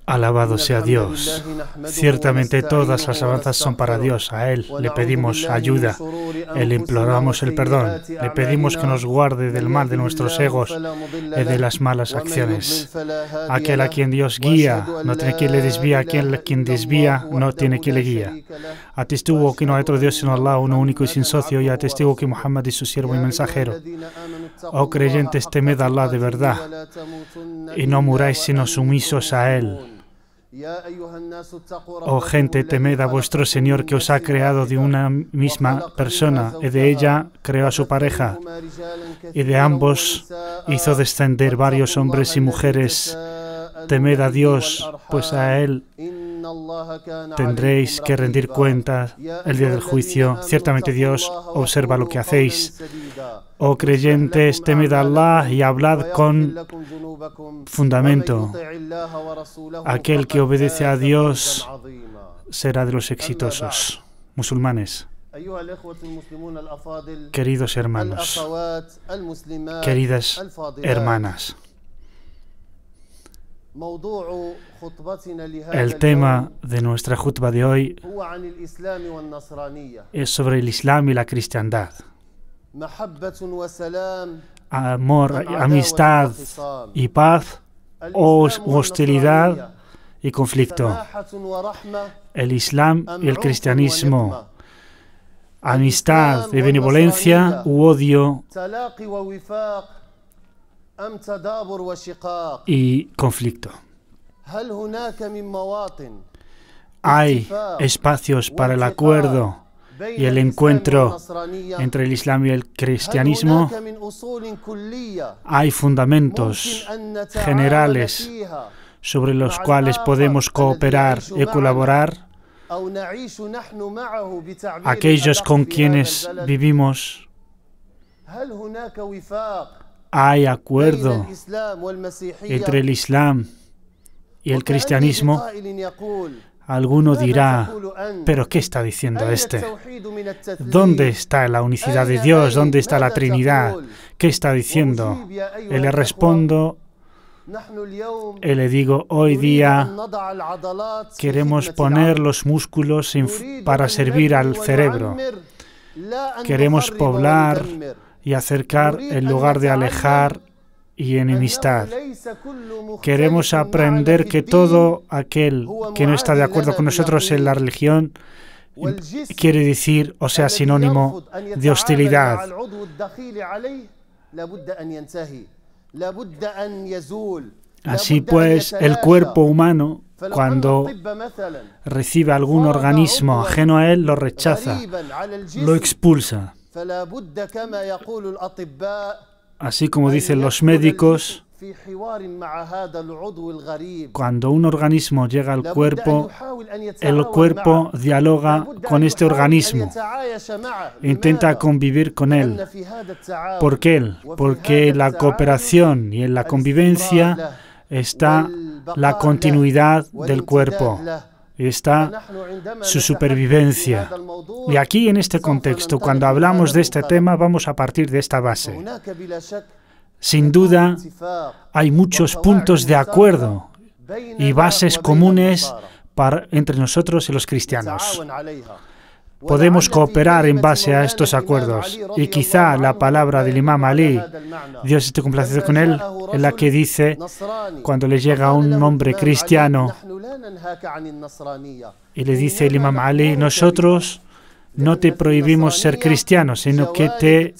Alabado sea Dios. Ciertamente todas las alabanzas son para Dios. A Él le pedimos ayuda, le imploramos el perdón, le pedimos que nos guarde del mal de nuestros egos y de las malas acciones. Aquel a quien Dios guía no tiene quien le desvía, aquel a quien desvía no tiene quien le guía. Atestigo que no hay otro Dios sino Allah, uno único y sin socio, y atestigo que Muhammad es su siervo y mensajero. Oh creyentes, temed a Allah de verdad y no muráis sino sumisos a Él. Oh gente, temed a vuestro Señor que os ha creado de una misma persona y de ella creó a su pareja y de ambos hizo descender varios hombres y mujeres. Temed a Dios, pues a Él tendréis que rendir cuenta el día del juicio. Ciertamente Dios observa lo que hacéis. Oh creyentes, temed a Allah y hablad con fundamento. Aquel que obedece a Dios será de los exitosos. Musulmanes, queridos hermanos, queridas hermanas, el tema de nuestra jutba de hoy es sobre el Islam y la cristiandad. Amor, amistad y paz, o hostilidad y conflicto. El Islam y el cristianismo, amistad y benevolencia u odio y conflicto. Hay espacios para el acuerdo y el encuentro entre el Islam y el cristianismo. Hay fundamentos generales sobre los cuales podemos cooperar y colaborar. Aquellos con quienes vivimos, hay acuerdo entre el Islam y el cristianismo. Alguno dirá, ¿pero qué está diciendo este? ¿Dónde está la unicidad de Dios? ¿Dónde está la Trinidad? ¿Qué está diciendo? Y le respondo, y le digo, hoy día queremos poner los músculos para servir al cerebro. Queremos poblar y acercar en lugar de alejar y enemistad. Queremos aprender que todo aquel que no está de acuerdo con nosotros en la religión quiere decir, o sea, sinónimo de hostilidad. Así pues, el cuerpo humano, cuando recibe algún organismo ajeno a él, lo rechaza, lo expulsa. Así como dicen los médicos, cuando un organismo llega al cuerpo, el cuerpo dialoga con este organismo, intenta convivir con él. ¿Por qué? Porque en la cooperación y en la convivencia está la continuidad del cuerpo, está su supervivencia. Y aquí, en este contexto, cuando hablamos de este tema, vamos a partir de esta base. Sin duda, hay muchos puntos de acuerdo y bases comunes entre nosotros y los cristianos. Podemos cooperar en base a estos acuerdos. Y quizá la palabra del Imam Ali, Dios esté complacido con él, es la que dice, cuando le llega a un hombre cristiano y le dice el Imam Ali, nosotros no te prohibimos ser cristiano, sino que te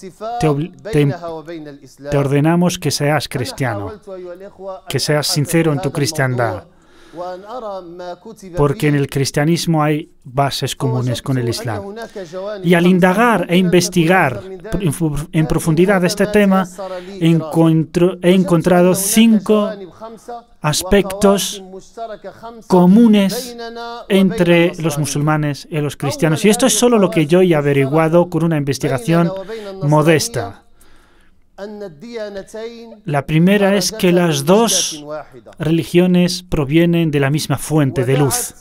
ordenamos que seas cristiano, que seas sincero en tu cristiandad. Porque en el cristianismo hay bases comunes con el Islam. Y al indagar e investigar en profundidad este tema, he encontrado 5 aspectos comunes entre los musulmanes y los cristianos. Y esto es solo lo que yo he averiguado con una investigación modesta. La primera es que las dos religiones provienen de la misma fuente de luz.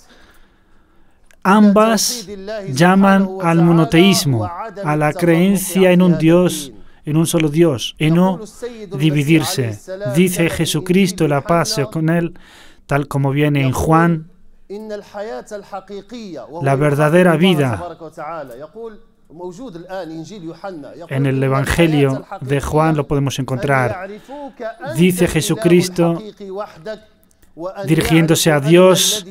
Ambas llaman al monoteísmo, a la creencia en un Dios, en un solo Dios, y no dividirse. Dice Jesucristo, la paz sea con él, tal como viene en Juan, la verdadera vida. En el Evangelio de Juan lo podemos encontrar. Dice Jesucristo, dirigiéndose a Dios,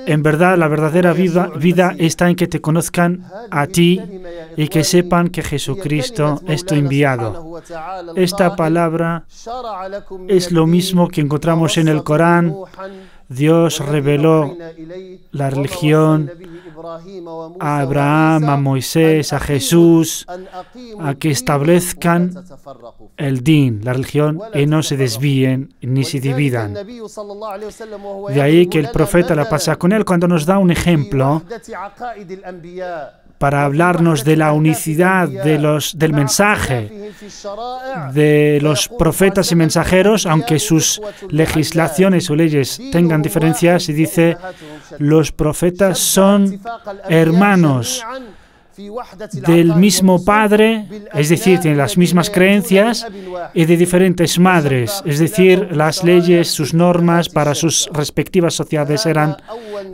en verdad la verdadera vida está en que te conozcan a ti y que sepan que Jesucristo es tu enviado. Esta palabra es lo mismo que encontramos en el Corán. Dios reveló la religión a Abraham, a Moisés, a Jesús, a que establezcan el din, la religión, y no se desvíen ni se dividan. De ahí que el profeta, la paz sea con él, cuando nos da un ejemplo para hablarnos de la unicidad del mensaje de los profetas y mensajeros, aunque sus legislaciones o leyes tengan diferencias, y dice, los profetas son hermanos del mismo padre, es decir, tienen las mismas creencias, y de diferentes madres, es decir, las leyes, sus normas para sus respectivas sociedades eran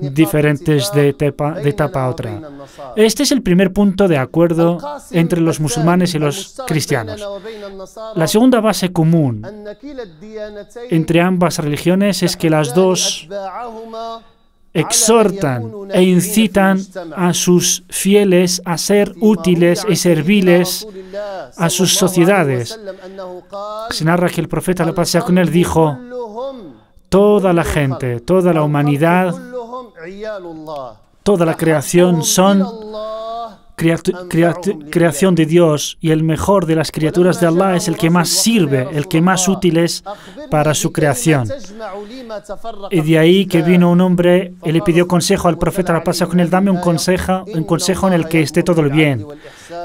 diferentes de etapa a otra. Este es el primer punto de acuerdo entre los musulmanes y los cristianos. La segunda base común entre ambas religiones es que las dos exhortan e incitan a sus fieles a ser útiles y serviles a sus sociedades. Se narra que el profeta, la paz sea con él, dijo, toda la gente, toda la humanidad, toda la creación son creación de Dios, y el mejor de las criaturas de Allah es el que más sirve, el que más útil es para su creación. Y de ahí que vino un hombre y le pidió consejo al profeta, la paz sea con él, dame un consejo en el que esté todo el bien.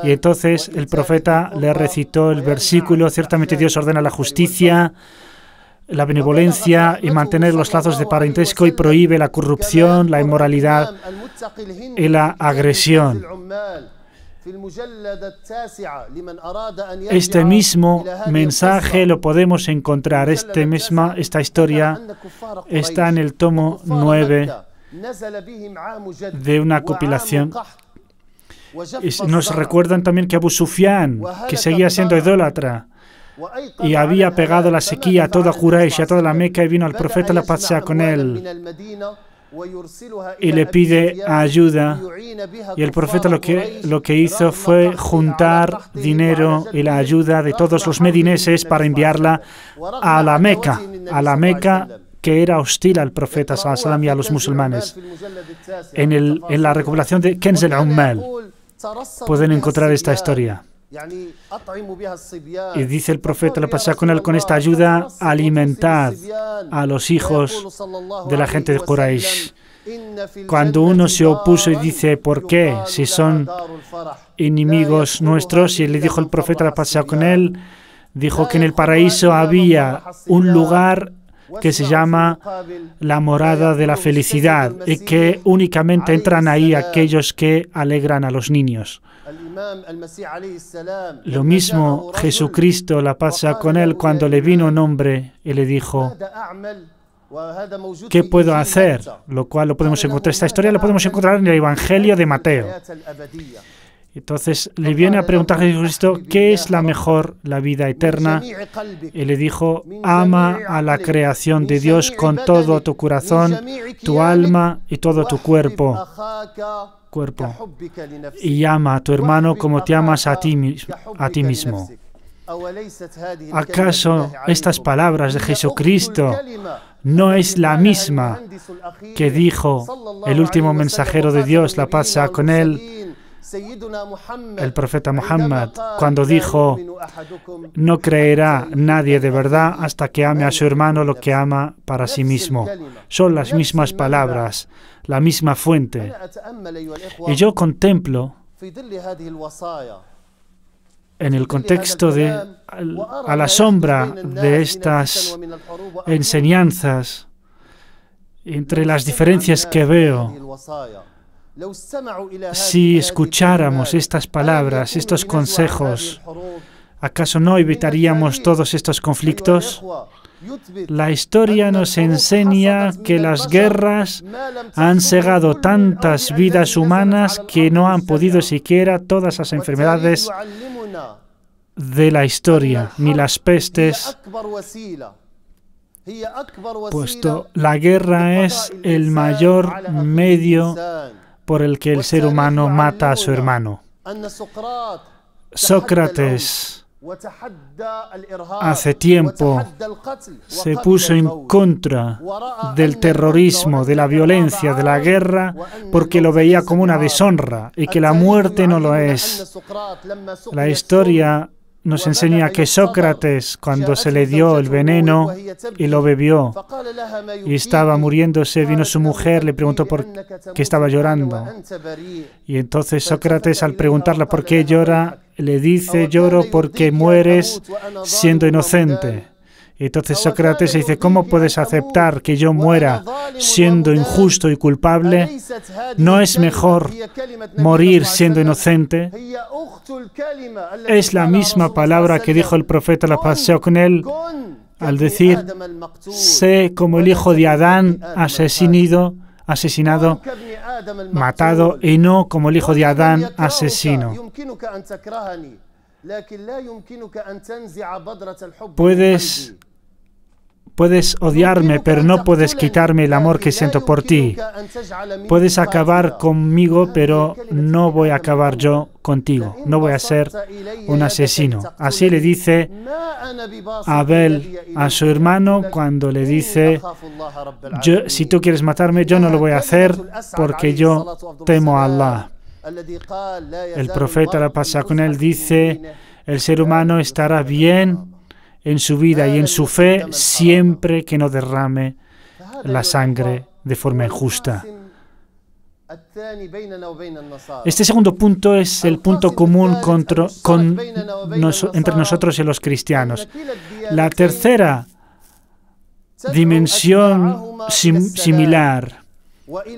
Y entonces el profeta le recitó el versículo, ciertamente Dios ordena la justicia, la benevolencia y mantener los lazos de parentesco, y prohíbe la corrupción, la inmoralidad y la agresión. Este mismo mensaje lo podemos encontrar, esta historia está en el tomo 9 de una compilación. Nos recuerdan también que Abu Sufyan, que seguía siendo idólatra, y había pegado la sequía a toda Quraysh, a toda la Meca, y vino al profeta, la paz sea con él, y le pide ayuda. Y el profeta lo que hizo fue juntar dinero y la ayuda de todos los medineses para enviarla a la Meca, que era hostil al profeta sallallahu alaihi wasallam y a los musulmanes. En la recopilación de Kenz al-Ummal pueden encontrar esta historia. Y dice el profeta, la paz sea con él, con esta ayuda alimentad a los hijos de la gente de Quraysh. Cuando uno se opuso y dice, ¿por qué? Si son enemigos nuestros, y le dijo el profeta, la paz sea con él, dijo que en el paraíso había un lugar que se llama la morada de la felicidad, y que únicamente entran ahí aquellos que alegran a los niños. Lo mismo Jesucristo, la paz sea con él, cuando le vino un hombre y le dijo, ¿qué puedo hacer? Lo cual lo podemos encontrar, esta historia la podemos encontrar en el Evangelio de Mateo. Entonces le viene a preguntar a Jesucristo, ¿qué es la mejor, la vida eterna? Y le dijo, ama a la creación de Dios con todo tu corazón, tu alma y todo tu cuerpo. Y ama a tu hermano como te amas a ti mismo. ¿Acaso estas palabras de Jesucristo no es la misma que dijo el último mensajero de Dios, la paz sea con él, el profeta Muhammad, cuando dijo, no creerá nadie de verdad hasta que ame a su hermano lo que ama para sí mismo? Son las mismas palabras, la misma fuente. Y yo contemplo en el contexto a la sombra de estas enseñanzas, entre las diferencias que veo, si escucháramos estas palabras, estos consejos, ¿acaso no evitaríamos todos estos conflictos? La historia nos enseña que las guerras han cegado tantas vidas humanas que no han podido siquiera todas las enfermedades de la historia, ni las pestes, puesto la guerra es el mayor medio por el que el ser humano mata a su hermano. Sócrates hace tiempo se puso en contra del terrorismo, de la violencia, de la guerra, porque lo veía como una deshonra y que la muerte no lo es. La historia nos enseña que Sócrates, cuando se le dio el veneno y lo bebió y estaba muriéndose, vino su mujer, le preguntó por qué estaba llorando. Y entonces Sócrates, al preguntarle por qué llora, le dice: lloro porque mueres siendo inocente. Y entonces Sócrates dice: ¿cómo puedes aceptar que yo muera siendo injusto y culpable? ¿No es mejor morir siendo inocente? Es la misma palabra que dijo el profeta, la paz sea con él, al decir: sé como el hijo de Adán asesinado, matado, y no como el hijo de Adán asesino. Puedes odiarme, pero no puedes quitarme el amor que siento por ti. Puedes acabar conmigo, pero no voy a acabar yo contigo. No voy a ser un asesino. Así le dice Abel a su hermano cuando le dice: si tú quieres matarme, yo no lo voy a hacer porque yo temo a Allah. El profeta, la paz sea con él, dice: el ser humano estará bien en su vida y en su fe siempre que no derrame la sangre de forma injusta. Este segundo punto es el punto común entre nosotros y los cristianos. La tercera dimensión similar,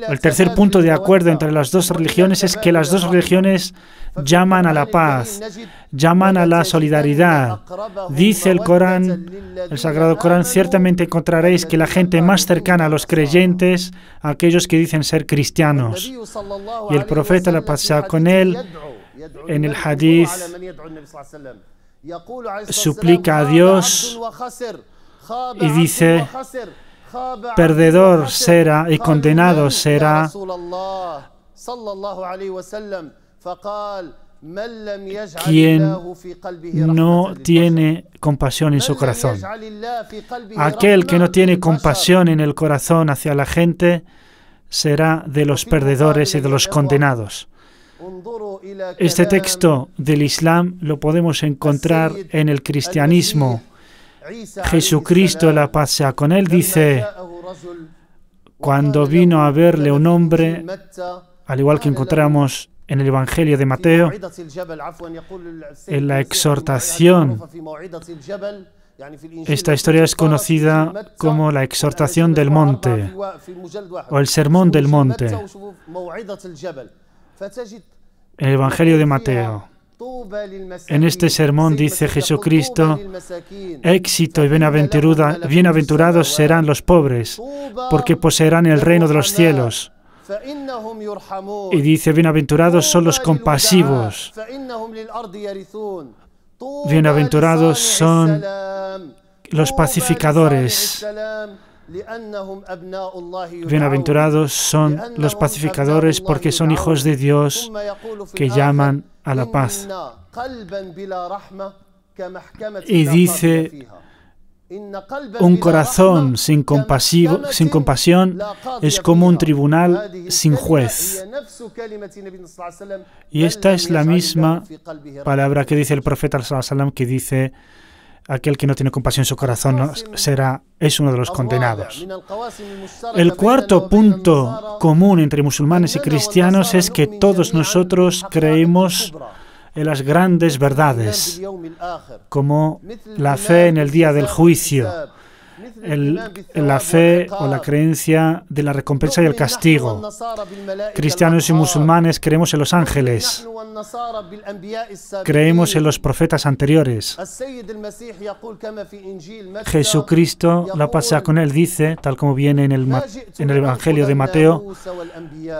el tercer punto de acuerdo entre las dos religiones es que las dos religiones llaman a la paz, llaman a la solidaridad. Dice el Corán, el Sagrado Corán: ciertamente encontraréis que la gente más cercana a los creyentes, aquellos que dicen ser cristianos. Y el profeta, la paz sea con él, en el hadith, suplica a Dios y dice: perdedor será y condenado será quien no tiene compasión en su corazón. Aquel que no tiene compasión en el corazón hacia la gente será de los perdedores y de los condenados. Este texto del Islam lo podemos encontrar en el cristianismo. Jesucristo, la paz sea con él, dice: cuando vino a verle un hombre, al igual que encontramos en el Evangelio de Mateo, en la exhortación, esta historia es conocida como la exhortación del monte o el sermón del monte. En el Evangelio de Mateo, en este sermón dice Jesucristo: éxito y bienaventurados serán los pobres, porque poseerán el reino de los cielos. Y dice: bienaventurados son los compasivos, bienaventurados son los pacificadores, bienaventurados son los pacificadores porque son hijos de Dios que llaman a la paz. Y dice: un corazón sin compasión es como un tribunal sin juez. Y esta es la misma palabra que dice el profeta sallallahu alaihi wasallam, que dice: aquel que no tiene compasión en su corazón es uno de los condenados. El cuarto punto común entre musulmanes y cristianos es que todos nosotros creemos en las grandes verdades, como la fe en el día del juicio, la fe o la creencia de la recompensa y el castigo. Cristianos y musulmanes creemos en los ángeles, creemos en los profetas anteriores. Jesucristo, la paz sea con él, dice, tal como viene en el Evangelio de Mateo: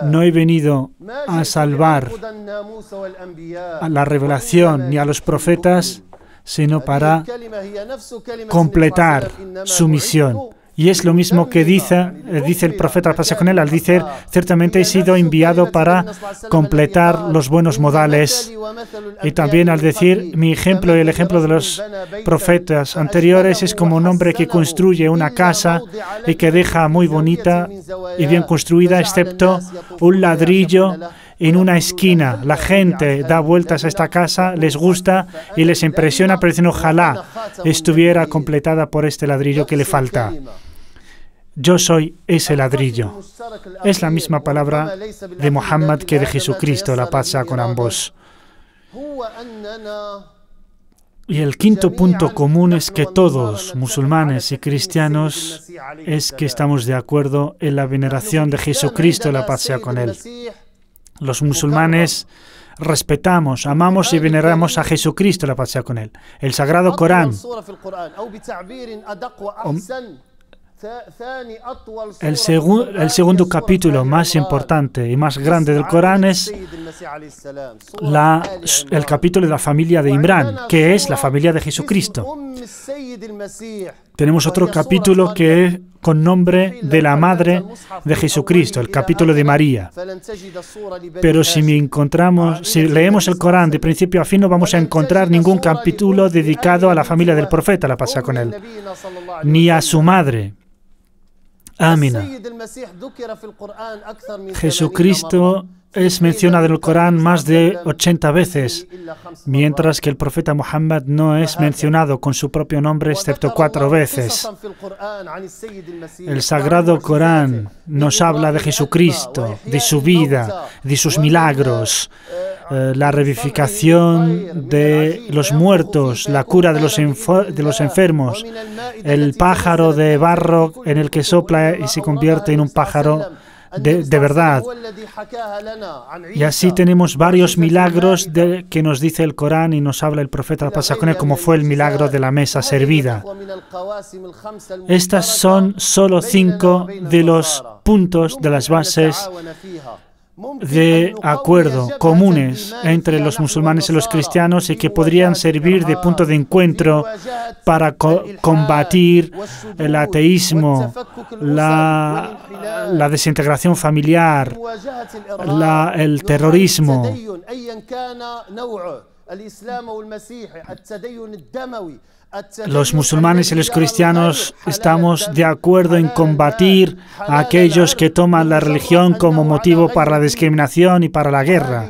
no he venido a salvar a la revelación ni a los profetas, sino para completar su misión. Y es lo mismo que dice el profeta, la paz sea con él, al decir: ciertamente he sido enviado para completar los buenos modales. Y también al decir: mi ejemplo y el ejemplo de los profetas anteriores es como un hombre que construye una casa y que deja muy bonita y bien construida, excepto un ladrillo en una esquina. La gente da vueltas a esta casa, les gusta y les impresiona, pero dicen: ojalá estuviera completada por este ladrillo que le falta. Yo soy ese ladrillo. Es la misma palabra de Muhammad que de Jesucristo, la paz sea con ambos. Y el quinto punto común es que todos, musulmanes y cristianos, es que estamos de acuerdo en la veneración de Jesucristo, la paz sea con él. Los musulmanes respetamos, amamos y veneramos a Jesucristo, la paz sea con él. El Sagrado Corán, el segundo capítulo más importante y más grande del Corán es el capítulo de la familia de Imrán, que es la familia de Jesucristo. Tenemos otro capítulo que es con nombre de la madre de Jesucristo, el capítulo de María. Pero si leemos el Corán de principio a fin, no vamos a encontrar ningún capítulo dedicado a la familia del profeta, la paz sea con él, ni a su madre, Amina. Jesucristo es mencionado en el Corán más de 80 veces, mientras que el profeta Muhammad no es mencionado con su propio nombre excepto 4 veces. El Sagrado Corán nos habla de Jesucristo, de su vida, de sus milagros, la revivificación de los muertos, la cura de los enfermos, el pájaro de barro en el que sopla y se convierte en un pájaro de verdad. Y así tenemos varios milagros que nos dice el Corán y nos habla el profeta, la paz sea con él, como fue el milagro de la mesa servida. Estas son solo 5 de los puntos de las bases de acuerdo comunes entre los musulmanes y los cristianos y que podrían servir de punto de encuentro para combatir el ateísmo, la desintegración familiar, el terrorismo. Los musulmanes y los cristianos estamos de acuerdo en combatir a aquellos que toman la religión como motivo para la discriminación y para la guerra.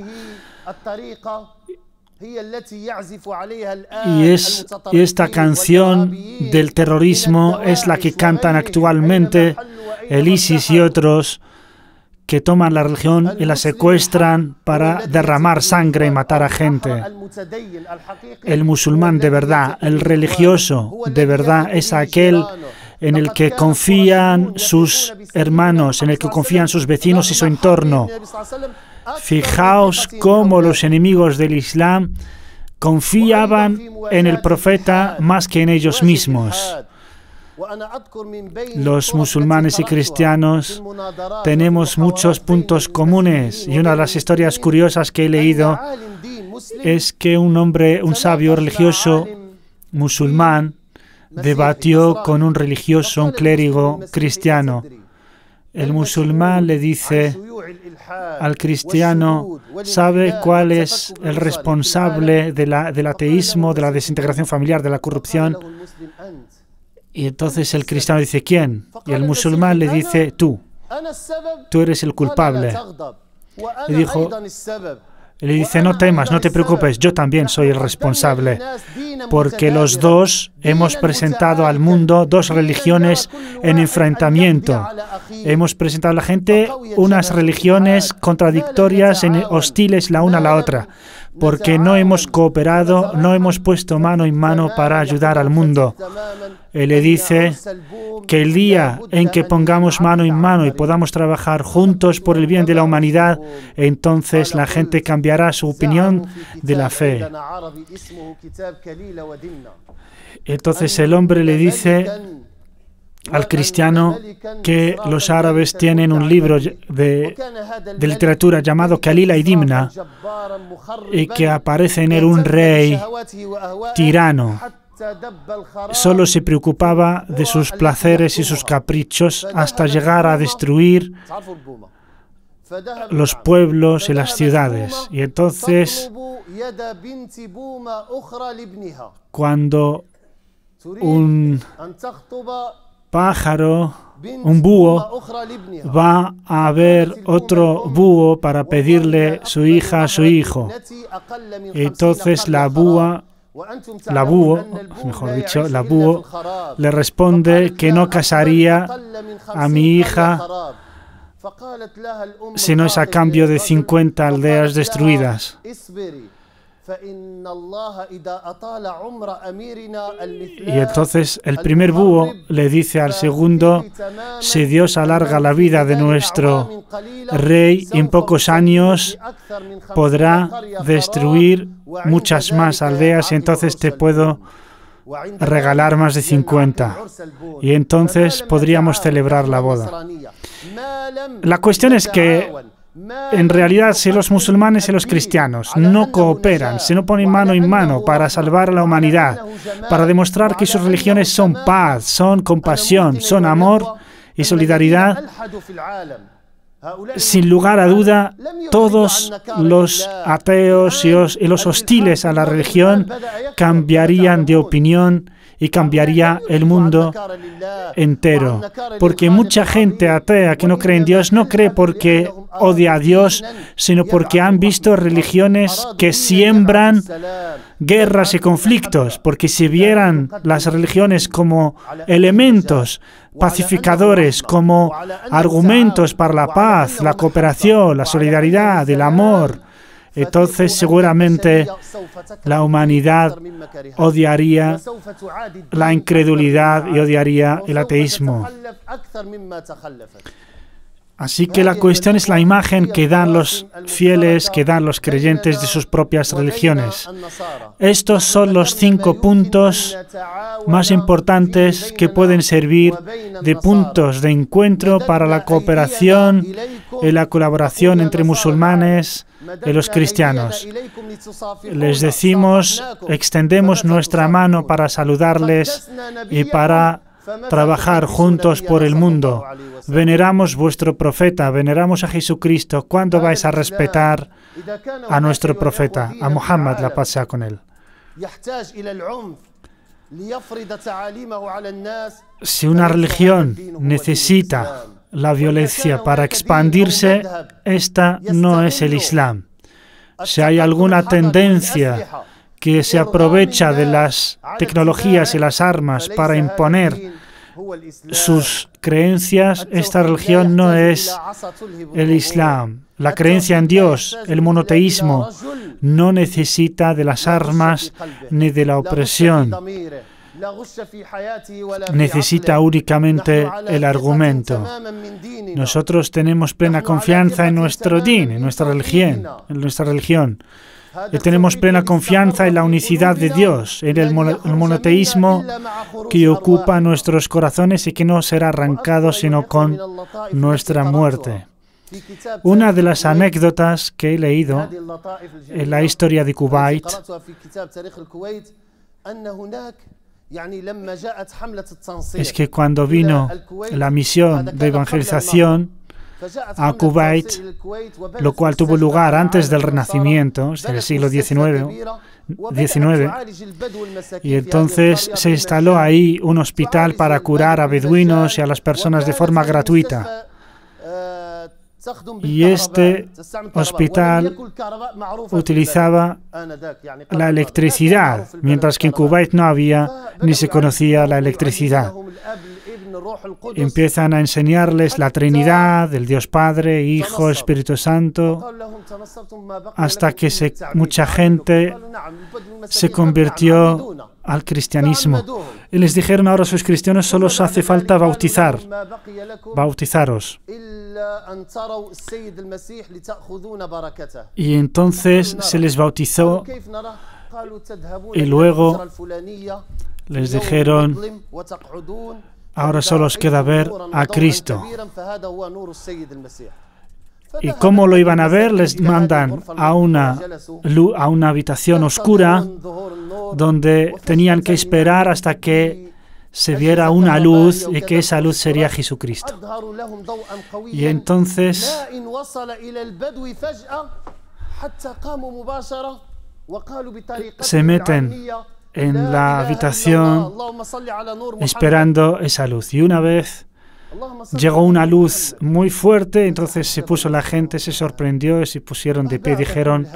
Y esta canción del terrorismo es la que cantan actualmente el ISIS y otros que toman la religión y la secuestran para derramar sangre y matar a gente. El musulmán de verdad, el religioso de verdad, es aquel en el que confían sus hermanos, en el que confían sus vecinos y su entorno. Fijaos cómo los enemigos del Islam confiaban en el profeta más que en ellos mismos. Los musulmanes y cristianos tenemos muchos puntos comunes y una de las historias curiosas que he leído es que un sabio religioso musulmán debatió con un religioso, un clérigo cristiano. El musulmán le dice al cristiano: ¿sabe cuál es el responsable del ateísmo, de la desintegración familiar, de la corrupción? Y entonces el cristiano dice: ¿quién? Y el musulmán le dice: tú eres el culpable. Le dice: no temas, no te preocupes, yo también soy el responsable, porque los dos hemos presentado al mundo 2 religiones en enfrentamiento. Hemos presentado a la gente unas religiones contradictorias, hostiles la una a la otra. porque no hemos cooperado, no hemos puesto mano en mano para ayudar al mundo. Él le dice que el día en que pongamos mano en mano y podamos trabajar juntos por el bien de la humanidad, entonces la gente cambiará su opinión de la fe. Entonces el hombre le dice al cristiano que los árabes tienen un libro de literatura llamado Kalila y Dimna y que aparece en él un rey tirano. Solo se preocupaba de sus placeres y sus caprichos hasta llegar a destruir los pueblos y las ciudades. Y entonces, cuando un pájaro, un búho, va a ver otro búho para pedirle su hija a su hijo. Entonces la búho le responde que no casaría a mi hija si no es a cambio de 50 aldeas destruidas. Y entonces el primer búho le dice al segundo: si Dios alarga la vida de nuestro rey, en pocos años podrá destruir muchas más aldeas y entonces te puedo regalar más de 50. Y entonces podríamos celebrar la boda. La cuestión es que en realidad, si los musulmanes y los cristianos no cooperan, si no ponen mano en mano para salvar a la humanidad, para demostrar que sus religiones son paz, son compasión, son amor y solidaridad, sin lugar a duda, todos los ateos y los hostiles a la religión cambiarían de opinión y cambiaría el mundo entero. Porque mucha gente atea que no cree en Dios, no cree porque odia a Dios, sino porque han visto religiones que siembran guerras y conflictos. Porque si vieran las religiones como elementos pacificadores, como argumentos para la paz, la cooperación, la solidaridad, el amor, entonces seguramente la humanidad odiaría la incredulidad y odiaría el ateísmo. Así que la cuestión es la imagen que dan los fieles, que dan los creyentes de sus propias religiones. Estos son los 5 puntos más importantes que pueden servir de puntos de encuentro para la cooperación y la colaboración entre musulmanes y los cristianos. Les decimos, extendemos nuestra mano para saludarles y para trabajar juntos por el mundo. Veneramos vuestro profeta, veneramos a Jesucristo. ¿Cuándo vais a respetar a nuestro profeta, a Muhammad, la paz sea con él? Si una religión necesita la violencia para expandirse, esta no es el Islam. Si hay alguna tendencia que se aprovecha de las tecnologías y las armas para imponer sus creencias, esta religión no es el Islam. La creencia en Dios, el monoteísmo, no necesita de las armas ni de la opresión. Necesita únicamente el argumento. Nosotros tenemos plena confianza en nuestro din, en nuestra religión. Y tenemos plena confianza en la unicidad de Dios, en el monoteísmo que ocupa nuestros corazones y que no será arrancado sino con nuestra muerte. Una de las anécdotas que he leído en la historia de Kuwait es que cuando vino la misión de evangelización a Kuwait, lo cual tuvo lugar antes del Renacimiento, es del siglo XIX, y entonces se instaló ahí un hospital para curar a beduinos y a las personas de forma gratuita. Y este hospital utilizaba la electricidad, mientras que en Kuwait no había ni se conocía la electricidad. empiezan a enseñarles la Trinidad, el Dios Padre, Hijo, Espíritu Santo, hasta que mucha gente se convirtió al cristianismo. Y les dijeron: ahora sois cristianos, solo os hace falta bautizaros. Y entonces se les bautizó y luego les dijeron: ahora solo os queda ver a Cristo. ¿Y cómo lo iban a ver? Les mandan a una habitación oscura donde tenían que esperar hasta que se viera una luz, y que esa luz sería Jesucristo. Y entonces se meten en la habitación esperando esa luz. Y una vez llegó una luz muy fuerte, entonces se puso la gente, se sorprendió y se pusieron de pie y dijeron: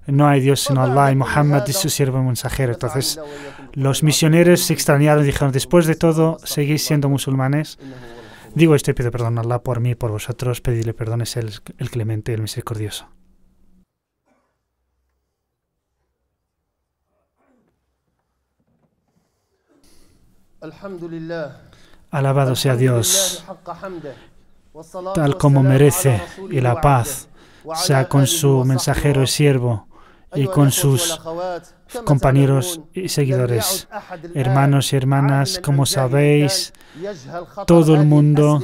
no hay Dios sino Allah y Muhammad es su siervo mensajero. Entonces los misioneros se extrañaron y dijeron: después de todo, ¿seguís siendo musulmanes? Digo esto y pido perdón a Allah por mí y por vosotros. Pedidle perdón, es el clemente, el misericordioso. Alabado sea Dios, tal como merece, y la paz sea con su mensajero y siervo y con sus compañeros y seguidores. Hermanos y hermanas, como sabéis, todo el mundo,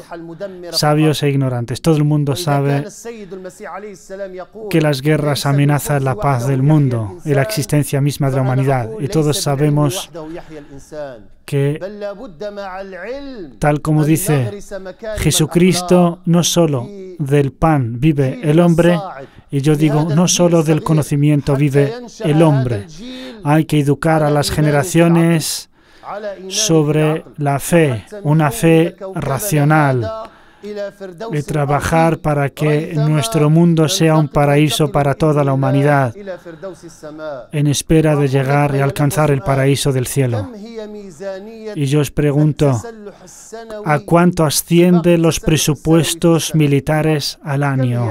sabios e ignorantes, todo el mundo sabe que las guerras amenazan la paz del mundo y la existencia misma de la humanidad. Y todos sabemos que, tal como dice Jesucristo, no solo del pan vive el hombre, y yo digo, no solo del conocimiento vive el hombre. Hay que educar a las generaciones sobre la fe, una fe racional, y trabajar para que nuestro mundo sea un paraíso para toda la humanidad, en espera de llegar y alcanzar el paraíso del cielo. Y yo os pregunto, ¿a cuánto ascienden los presupuestos militares al año?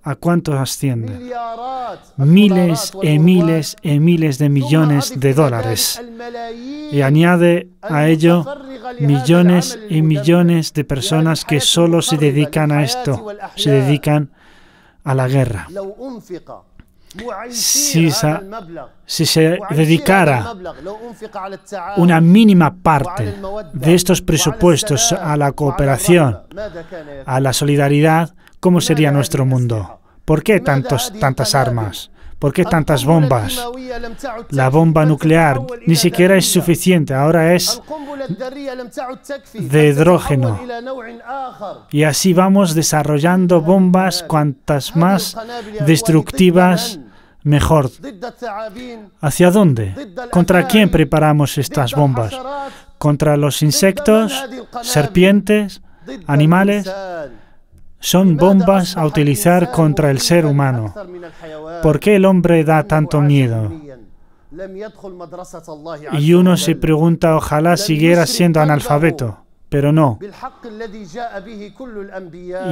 ¿A cuánto asciende? Miles y miles y miles de millones de dólares. Y añade a ello millones y millones de personas que solo se dedican a esto, se dedican a la guerra. Si se dedicara una mínima parte de estos presupuestos a la cooperación, a la solidaridad, ¿cómo sería nuestro mundo? ¿Por qué tantas armas? ¿Por qué tantas bombas? La bomba nuclear ni siquiera es suficiente, ahora es de hidrógeno. Y así vamos desarrollando bombas, cuantas más destructivas, mejor. ¿Hacia dónde? ¿Contra quién preparamos estas bombas? ¿Contra los insectos, serpientes, animales? Son bombas a utilizar contra el ser humano. ¿Por qué el hombre da tanto miedo? Y uno se pregunta, ojalá siguiera siendo analfabeto, pero no.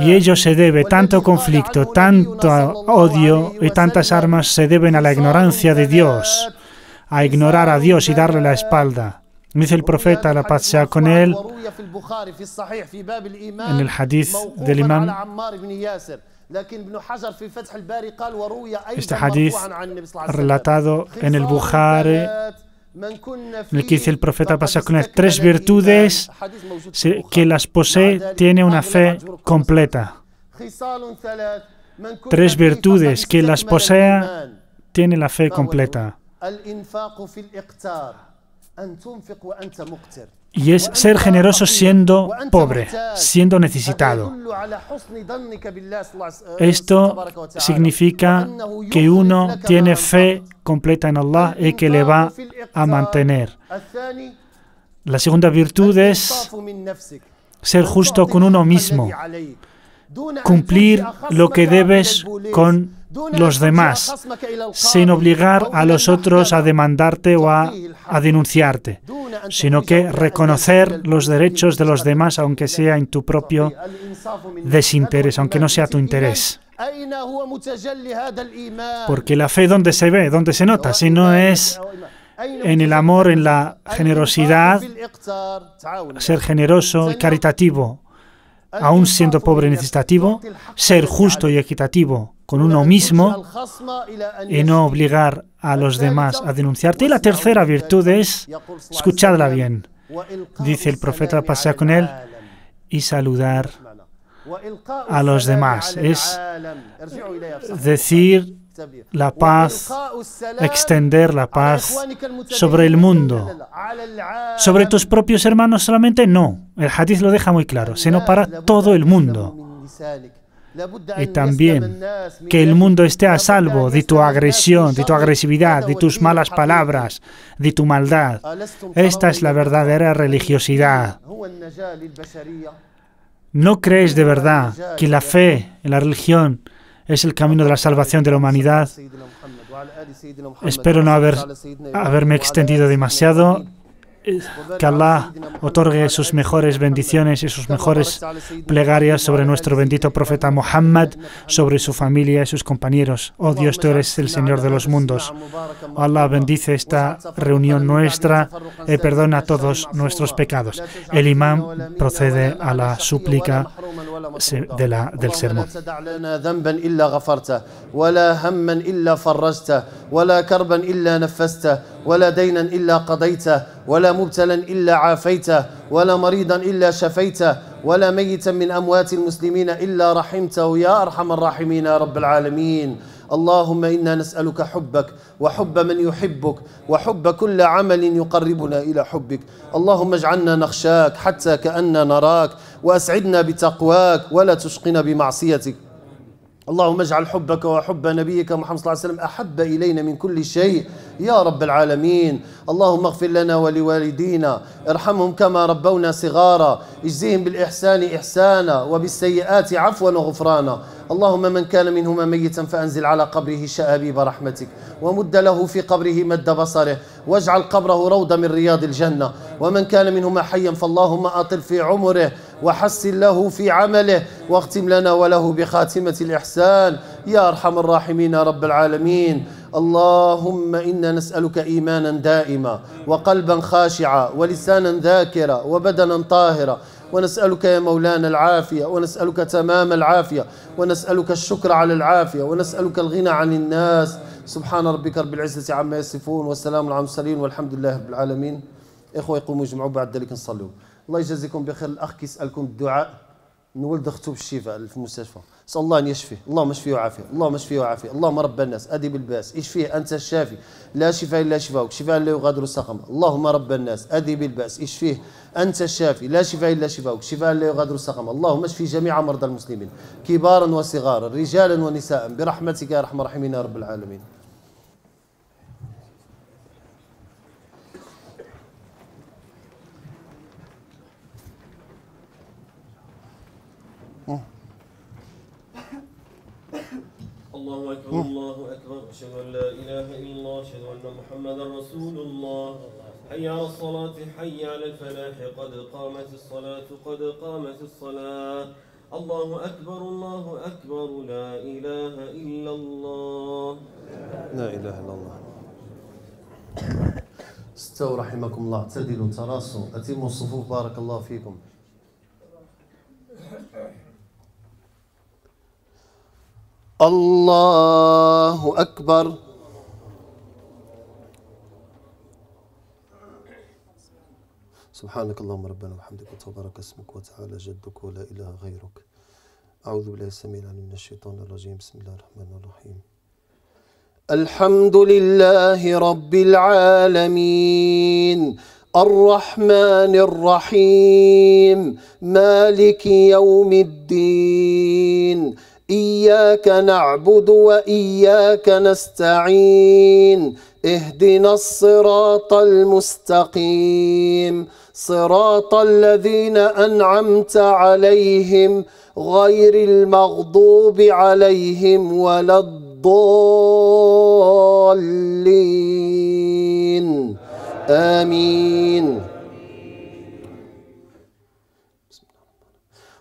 Y ello se debe, tanto conflicto, tanto odio y tantas armas se deben a la ignorancia de Dios, a ignorar a Dios y darle la espalda. Dice el profeta, la paz sea con él, en el hadith del imam, este hadith relatado en el Bukhari, en el que dice el profeta, pasa con él, 3 virtudes que las posee, tiene una fe completa. 3 virtudes que las posea, tiene la fe completa. Y es ser generoso siendo pobre, siendo necesitado. Esto significa que uno tiene fe completa en Allah y que le va a mantener. La segunda virtud es ser justo con uno mismo, cumplir lo que debes con los demás, sin obligar a los otros a demandarte o a denunciarte, sino que reconocer los derechos de los demás, aunque sea en tu propio desinterés, aunque no sea tu interés. Porque la fe, ¿dónde se ve? ¿Dónde se nota? Si no es en el amor, en la generosidad, ser generoso y caritativo, aún siendo pobre y necesitativo, ser justo y equitativo con uno mismo y no obligar a los demás a denunciarte. Y la tercera virtud es, escuchadla bien, dice el profeta, pasea con él y saludar a los demás. Es decir, la paz, extender la paz sobre el mundo. ¿Sobre tus propios hermanos solamente? No. El hadith lo deja muy claro, sino para todo el mundo. Y también que el mundo esté a salvo de tu agresión, de tu agresividad, de tus malas palabras, de tu maldad. Esta es la verdadera religiosidad. ¿No crees de verdad que la fe en la religión es el camino de la salvación de la humanidad? Espero no haberme extendido demasiado. Que Allah otorgue sus mejores bendiciones y sus mejores plegarias sobre nuestro bendito profeta Muhammad, sobre su familia y sus compañeros. Oh Dios, tú eres el Señor de los mundos. Allah bendice esta reunión nuestra y perdona todos nuestros pecados. El imán procede a la súplica del sermón. ولا دينا إلا قضيته ولا مبتلا إلا عافيته ولا مريضا إلا شفيته ولا ميتا من أموات المسلمين إلا رحمته يا أرحم الراحمين يا رب العالمين. اللهم إنا نسألك حبك وحب من يحبك وحب كل عمل يقربنا إلى حبك. اللهم اجعلنا نخشاك حتى كأننا نراك وأسعدنا بتقواك ولا تشقنا بمعصيتك. اللهم اجعل حبك وحب نبيك محمد صلى الله عليه وسلم أحب إلينا من كل شيء يا رب العالمين. اللهم اغفر لنا ولوالدينا، ارحمهم كما ربونا صغارا، اجزهم بالإحسان إحسانا وبالسيئات عفوا وغفرانا. اللهم من كان منهما ميتا فأنزل على قبره شآبيب رحمتك ومد له في قبره مد بصره واجعل قبره روضة من رياض الجنة. ومن كان منهما حيا فاللهم أطل في عمره وحسن له في عمله واختم لنا وله بخاتمة الإحسان يا أرحم الراحمين يا رب العالمين. اللهم إنا نسألك إيمانا دائما وقلبا خاشعا ولسانا ذاكرا وبدنا طاهرا، ونسألك يا مولانا العافية، ونسألك تمام العافية، ونسألك الشكر على العافية، ونسألك الغنى عن الناس. سبحان ربك رب العزة عما يصفون والسلام على المرسلين والحمد لله رب العالمين. إخوة يقوموا يجمعوا بعد ذلك نصلوا. الله يجزيكم بخير. الأخ يسألكم الدعاء من ولد أخته بالشفاء في المستشفى، نسأل الله أن يشفيه، اللهم اشفيه وعافيه، اللهم اشفيه وعافيه، اللهم رب الناس أذهب الباس، اشفيه أنت الشافي، لا شفاء إلا شفاؤك، شفاء لا يغادر سقما، اللهم رب الناس أذهب الباس، اشفيه أنت الشافي، لا شفاء إلا شفاؤك، شفاء لا يغادر سقما، اللهم اشفي جميع مرضى المسلمين كبارا وصغارا رجالا ونساء برحمتك يا أرحم الراحمين يا رب العالمين. الله أكبر الله أكبر أشهد أن لا إله إلا الله أشهد أن محمدا رسول الله حي على الصلاة حي على الفلاح قد قامت الصلاة قد قامت الصلاة الله أكبر لا إله إلا الله لا إله إلا الله. استووا رحمكم الله، اعتدلوا تراصوا أتموا الصفوف بارك الله فيكم. الله أكبر. سبحانك اللهم ربنا وبحمدك وتبارك اسمك وتعالى جدك ولا إله غيرك. أعوذ بالله السميع العليم من الشيطان الرجيم. بسم الله الرحمن الرحيم. الحمد لله رب العالمين الرحمن الرحيم مالك يوم الدين إياك نعبد وإياك نستعين اهدنا الصراط المستقيم صراط الذين أنعمت عليهم غير المغضوب عليهم ولا الضالين الضالين آمين.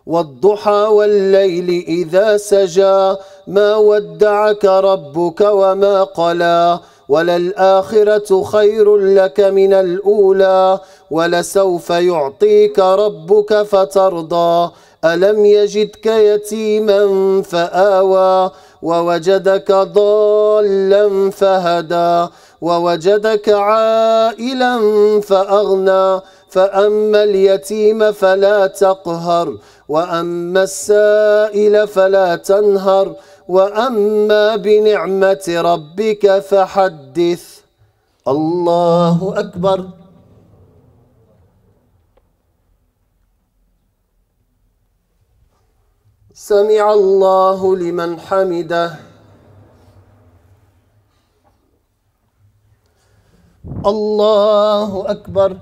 والضحى والليل إذا سجى ما ودعك ربك وما قلى وللآخرة خير لك من الأولى ولسوف يعطيك ربك فترضى ألم يجدك يتيما فآوى ووجدك ضالا فهدى ووجدك عائلا فأغنى فأما اليتيم فلا تقهر وأما السائل فلا تنهر وأما بنعمة ربك فحدث. الله أكبر. سمع الله لمن حمده. الله أكبر.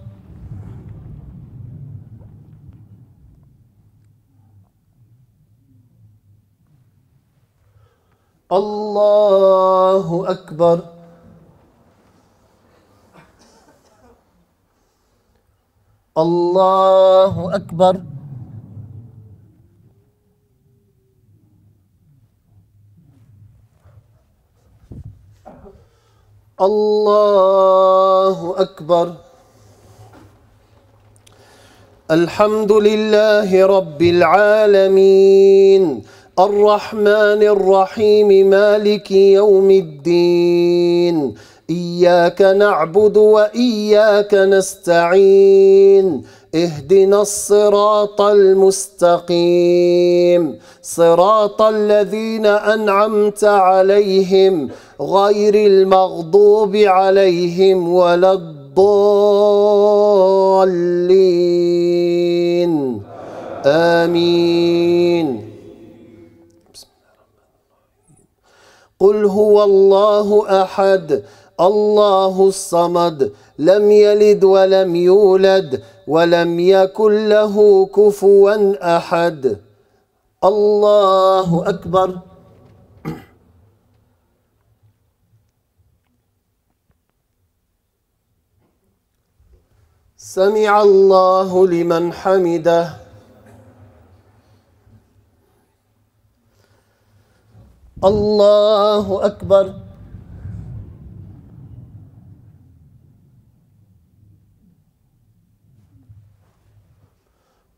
الله أكبر. الله أكبر. الله أكبر. الحمد لله رب العالمين الرحمن الرحيم مالك يوم الدين إياك نعبد وإياك نستعين اهدنا الصراط المستقيم صراط الذين أنعمت عليهم غير المغضوب عليهم ولا الضالين آمين. قل هو الله أحد الله الصمد لم يلد ولم يولد ولم يكن له كفوا أحد. الله أكبر. سمع الله لمن حمده. الله أكبر.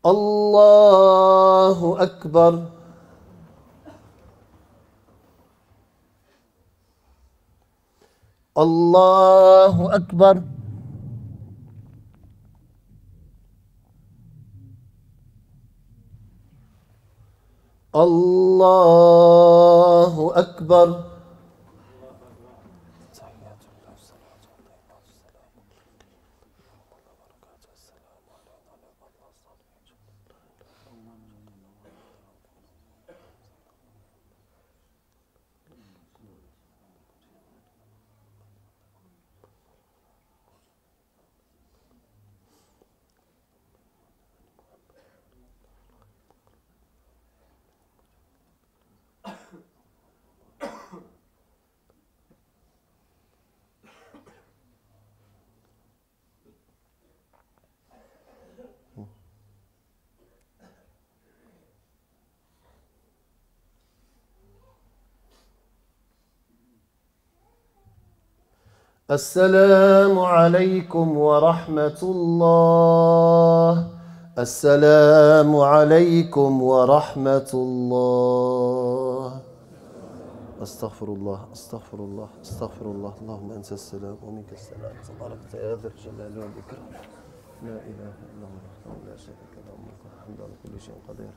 الله أكبر. الله أكبر. الله أكبر. السلام عليكم ورحمة الله. السلام عليكم ورحمة الله. أستغفر الله أستغفر الله أستغفر الله. اللهم أنت السلام ومنك السلام تبارك يا ذا الجلال والإكرام. لا إله إلا الله وحده لا شريك له الملك والحمد على كل شيء قدير.